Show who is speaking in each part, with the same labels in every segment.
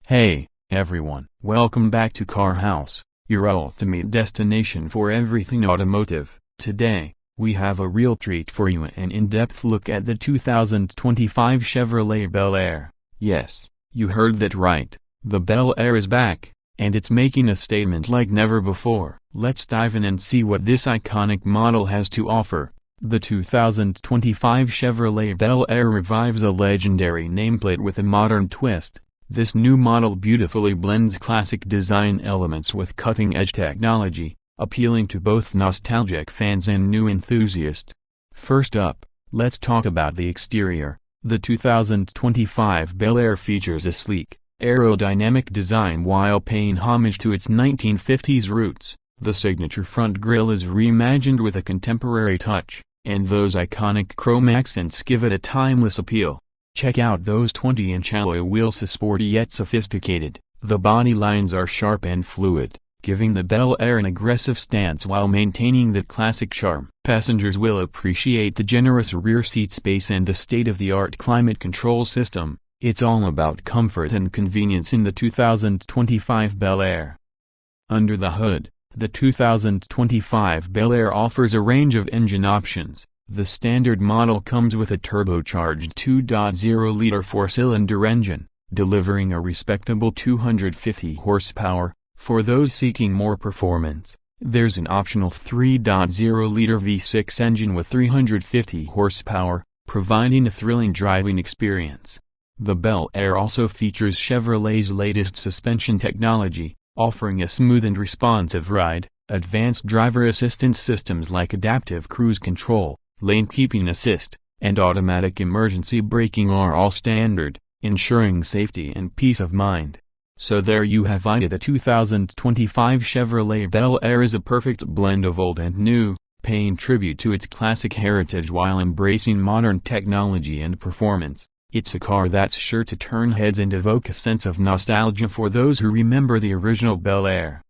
Speaker 1: Hey, everyone. Welcome back to Car House, your ultimate destination for everything automotive. Today, we have a real treat for you, an in-depth look at the 2025 Chevrolet Bel Air. Yes, you heard that right. The Bel Air is back, and it's making a statement like never before. Let's dive in and see what this iconic model has to offer. The 2025 Chevrolet Bel Air revives a legendary nameplate with a modern twist. This new model beautifully blends classic design elements with cutting-edge technology, appealing to both nostalgic fans and new enthusiasts. First up, let's talk about the exterior. The 2025 Bel Air features a sleek, aerodynamic design while paying homage to its 1950s roots. The signature front grille is reimagined with a contemporary touch, and those iconic chrome accents give it a timeless appeal. Check out those 20-inch alloy wheels, so sporty yet sophisticated. The body lines are sharp and fluid, giving the Bel Air an aggressive stance while maintaining that classic charm. Passengers will appreciate the generous rear seat space and the state-of-the-art climate control system. It's all about comfort and convenience in the 2025 Bel Air. Under the hood, the 2025 Bel Air offers a range of engine options. The standard model comes with a turbocharged 2.0-liter four-cylinder engine, delivering a respectable 250 horsepower. For those seeking more performance, there's an optional 3.0-liter V6 engine with 350 horsepower, providing a thrilling driving experience. The Bel Air also features Chevrolet's latest suspension technology, offering a smooth and responsive ride. Advanced driver assistance systems like adaptive cruise control, lane keeping assist, and automatic emergency braking are all standard, ensuring safety and peace of mind. So there you have it. The 2025 Chevrolet Bel Air is a perfect blend of old and new, paying tribute to its classic heritage while embracing modern technology and performance. It's a car that's sure to turn heads and evoke a sense of nostalgia for those who remember the original Bel Air.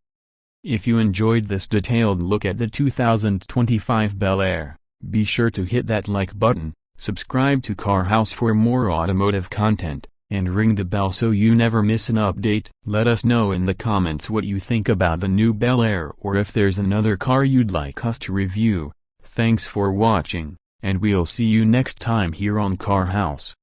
Speaker 1: If you enjoyed this detailed look at the 2025 Bel Air, be sure to hit that like button, subscribe to Car House for more automotive content, and ring the bell so you never miss an update. Let us know in the comments what you think about the new Bel Air, or if there's another car you'd like us to review. Thanks for watching, and we'll see you next time here on Car House.